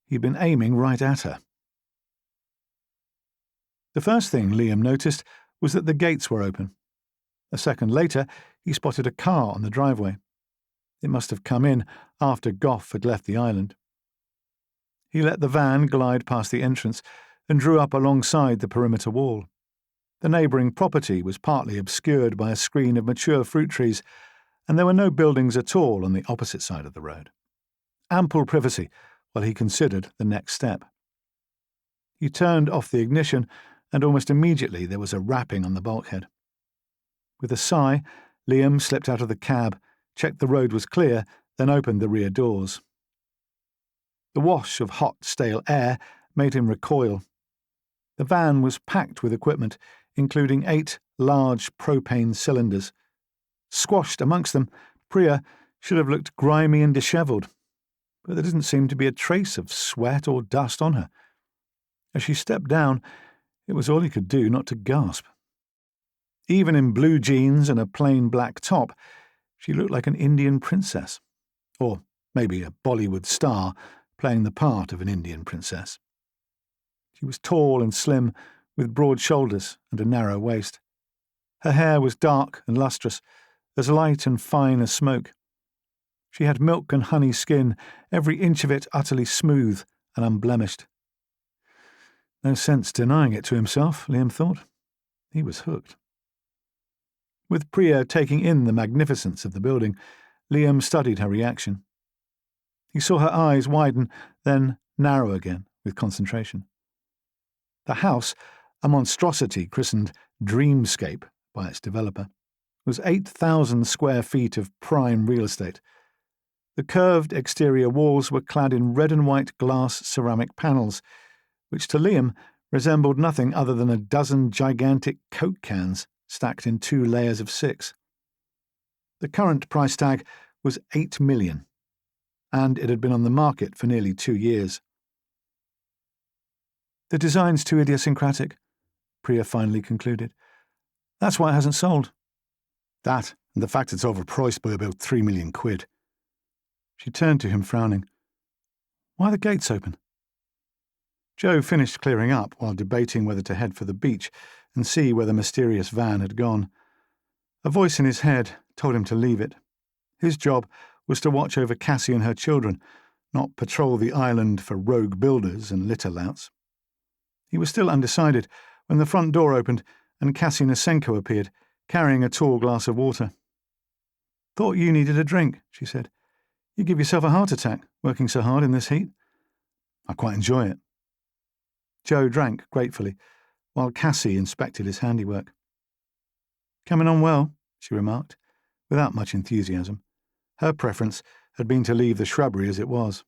he'd been aiming right at her. The first thing Liam noticed was that the gates were open. A second later, he spotted a car on the driveway. It must have come in after Goff had left the island. He let the van glide past the entrance and drew up alongside the perimeter wall. The neighbouring property was partly obscured by a screen of mature fruit trees, and there were no buildings at all on the opposite side of the road. Ample privacy while he considered the next step. He turned off the ignition, and almost immediately there was a rapping on the bulkhead. With a sigh, Liam slipped out of the cab, checked the road was clear, then opened the rear doors. The wash of hot, stale air made him recoil. The van was packed with equipment, including 8 large propane cylinders. Squashed amongst them, Priya should have looked grimy and dishevelled, but there didn't seem to be a trace of sweat or dust on her. As she stepped down, it was all he could do not to gasp. Even in blue jeans and a plain black top, she looked like an Indian princess, or maybe a Bollywood star playing the part of an Indian princess. She was tall and slim, with broad shoulders and a narrow waist. Her hair was dark and lustrous, as light and fine as smoke. She had milk and honey skin, every inch of it utterly smooth and unblemished. No sense denying it to himself, Liam thought. He was hooked. With Priya taking in the magnificence of the building, Liam studied her reaction. He saw her eyes widen, then narrow again with concentration. The house, a monstrosity christened Dreamscape by its developer, was 8,000 square feet of prime real estate. The curved exterior walls were clad in red and white glass ceramic panels, which to Liam resembled nothing other than a dozen gigantic Coke cans stacked in 2 layers of 6. The current price tag was $8 million, and it had been on the market for nearly 2 years. The design's too idiosyncratic, Priya finally concluded. That's why it hasn't sold. That, and the fact it's overpriced by about £3 million. She turned to him, frowning. Why are the gates open? Joe finished clearing up while debating whether to head for the beach and see where the mysterious van had gone. A voice in his head told him to leave it. His job was to watch over Cassie and her children, not patrol the island for rogue builders and litter louts. He was still undecided when the front door opened and Cassie Nasenko appeared, carrying a tall glass of water. Thought you needed a drink, she said. You give yourself a heart attack, working so hard in this heat. I quite enjoy it. Joe drank gratefully, while Cassie inspected his handiwork. Coming on well, she remarked, without much enthusiasm. Her preference had been to leave the shrubbery as it was.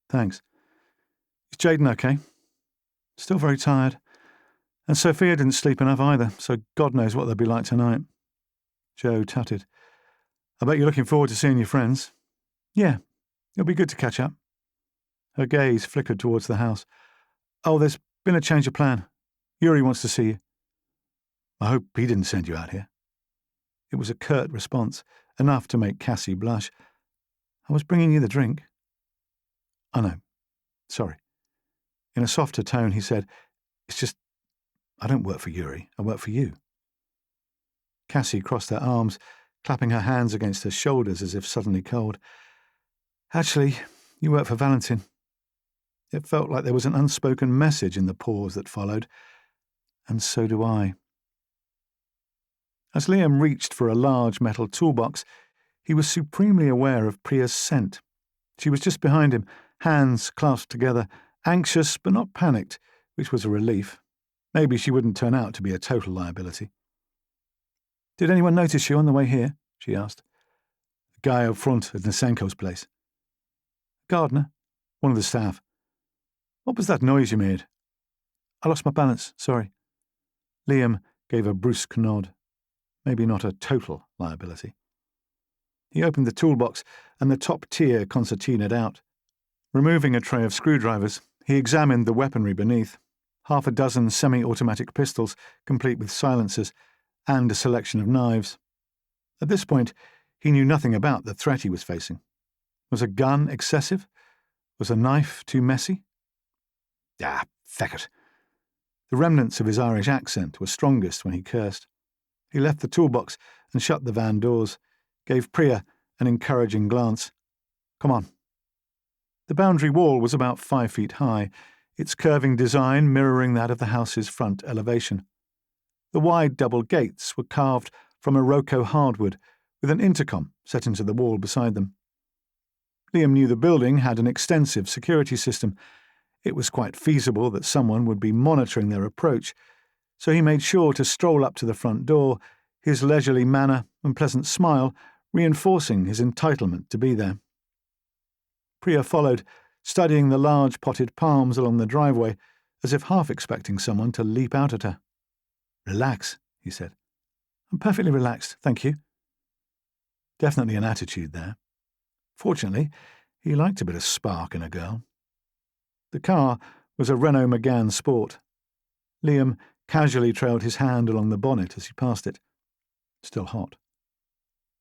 Thanks. Is Jaden okay? Still very tired. And Sophia didn't sleep enough either, so God knows what they'll be like tonight. Joe tutted. I bet you're looking forward to seeing your friends. Yeah, it'll be good to catch up. Her gaze flickered towards the house. Oh, there's been a change of plan. Yuri wants to see you. I hope he didn't send you out here. It was a curt response, enough to make Cassie blush. I was bringing you the drink. I know. Sorry. In a softer tone, he said, It's just, I don't work for Yuri. I work for you. Cassie crossed her arms, clapping her hands against her shoulders as if suddenly cold. Actually, you work for Valentin. It felt like there was an unspoken message in the pause that followed. And so do I. As Liam reached for a large metal toolbox, he was supremely aware of Priya's scent. She was just behind him, hands clasped together, anxious but not panicked, which was a relief. Maybe she wouldn't turn out to be a total liability. Did anyone notice you on the way here? She asked. The guy up front at Nasenko's place. Gardener, one of the staff. What was that noise you made? I lost my balance, sorry. Liam gave a brusque nod. Maybe not a total liability. He opened the toolbox and the top-tier concertinaed out. Removing a tray of screwdrivers, he examined the weaponry beneath. 6 semi-automatic pistols, complete with silencers, and a selection of knives. At this point, he knew nothing about the threat he was facing. Was a gun excessive? Was a knife too messy? Ah, feck it. The remnants of his Irish accent were strongest when he cursed. He left the toolbox and shut the van doors, gave Priya an encouraging glance. Come on. The boundary wall was about 5 feet high. its curving design mirroring that of the house's front elevation. The wide double gates were carved from Iroko hardwood, with an intercom set into the wall beside them. Liam knew the building had an extensive security system. It was quite feasible that someone would be monitoring their approach, so he made sure to stroll up to the front door, his leisurely manner and pleasant smile reinforcing his entitlement to be there. Priya followed, studying the large potted palms along the driveway, as if half expecting someone to leap out at her. "Relax," he said. "I'm perfectly relaxed, thank you." Definitely an attitude there. Fortunately, he liked a bit of spark in a girl. The car was a Renault Megane Sport. Liam casually trailed his hand along the bonnet as he passed it. Still hot.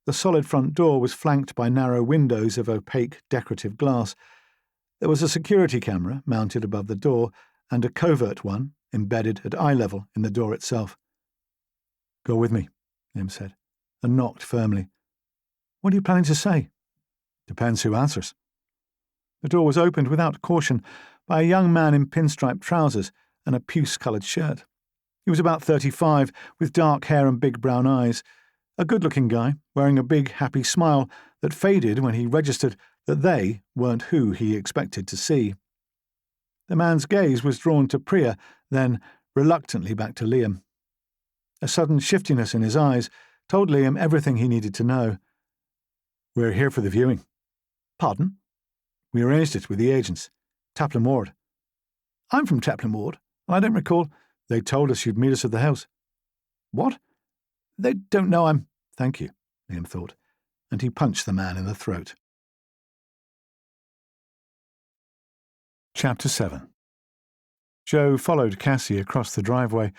The solid front door was flanked by narrow windows of opaque decorative glass. There was a security camera mounted above the door and a covert one embedded at eye level in the door itself. "Go with me," Liam said, and knocked firmly. "What are you planning to say?" "Depends who answers." The door was opened without caution by a young man in pinstripe trousers and a puce-coloured shirt. He was about 35, with dark hair and big brown eyes, a good-looking guy, wearing a big, happy smile that faded when he registered that they weren't who he expected to see. The man's gaze was drawn to Priya, then reluctantly back to Liam. A sudden shiftiness in his eyes told Liam everything he needed to know. "We're here for the viewing." "Pardon?" "We arranged it with the agents. Taplin Ward." "I'm from Taplin Ward, and I don't recall—" "They told us you'd meet us at the house." "What? They don't know I'm—" "Thank you," Liam thought, and he punched the man in the throat. Chapter 7. Joe followed Cassie across the driveway,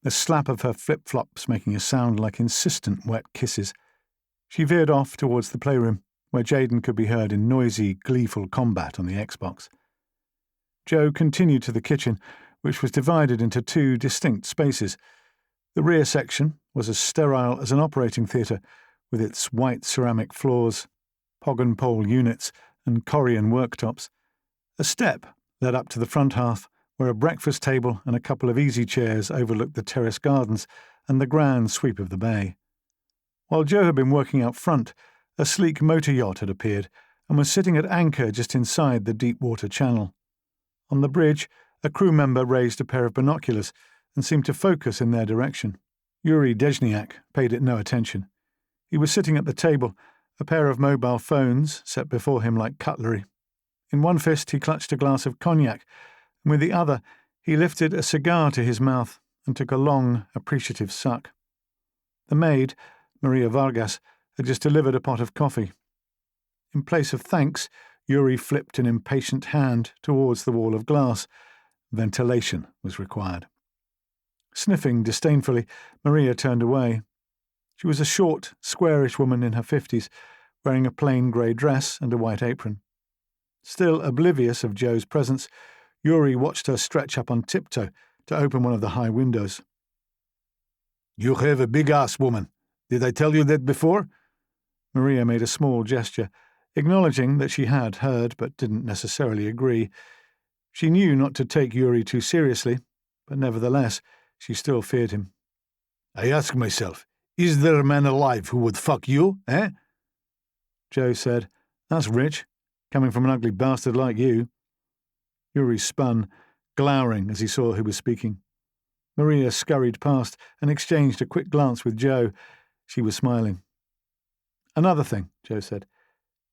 the slap of her flip-flops making a sound like insistent wet kisses. She veered off towards the playroom, where Jaden could be heard in noisy, gleeful combat on the Xbox. Joe continued to the kitchen, which was divided into two distinct spaces. The rear section was as sterile as an operating theatre, with its white ceramic floors, pog and pole units, and Korean worktops. A step led up to the front hearth, where a breakfast table and a couple of easy chairs overlooked the terrace gardens and the grand sweep of the bay. While Joe had been working out front, a sleek motor yacht had appeared and was sitting at anchor just inside the deep water channel. On the bridge, a crew member raised a pair of binoculars and seemed to focus in their direction. Yuri Dezhniak paid it no attention. He was sitting at the table, a pair of mobile phones set before him like cutlery. In one fist he clutched a glass of cognac, and with the other he lifted a cigar to his mouth and took a long, appreciative suck. The maid, Maria Vargas, had just delivered a pot of coffee. In place of thanks, Yuri flipped an impatient hand towards the wall of glass. Ventilation was required. Sniffing disdainfully, Maria turned away. She was a short, squarish woman in her 50s, wearing a plain grey dress and a white apron. Still oblivious of Joe's presence, Yuri watched her stretch up on tiptoe to open one of the high windows. "You have a big ass, woman. Did I tell you that before?" Maria made a small gesture, acknowledging that she had heard but didn't necessarily agree. She knew not to take Yuri too seriously, but nevertheless she still feared him. "I ask myself, is there a man alive who would fuck you, eh?" Joe said, "That's rich, coming from an ugly bastard like you." Yuri spun, glowering as he saw who was speaking. Maria scurried past and exchanged a quick glance with Joe. She was smiling. "Another thing," Joe said.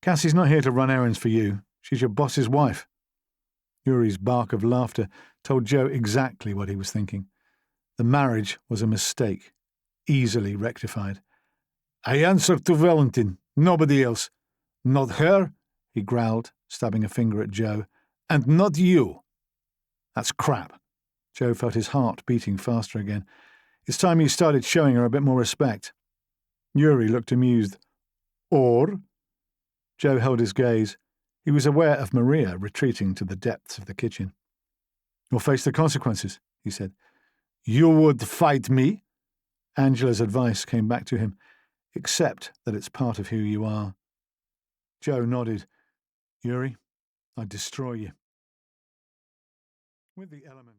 "Cassie's not here to run errands for you. She's your boss's wife." Yuri's bark of laughter told Joe exactly what he was thinking. The marriage was a mistake, easily rectified. "I answer to Valentin, nobody else. Not her," he growled, stabbing a finger at Joe, "and not you." "That's crap." Joe felt his heart beating faster again. "It's time you started showing her a bit more respect." Yuri looked amused. "Or?" Joe held his gaze. He was aware of Maria retreating to the depths of the kitchen. "You'll face the consequences," he said. "You would fight me?" Angela's advice came back to him. "Accept that it's part of who you are." Joe nodded. "Yuri, I'd destroy you." with the element.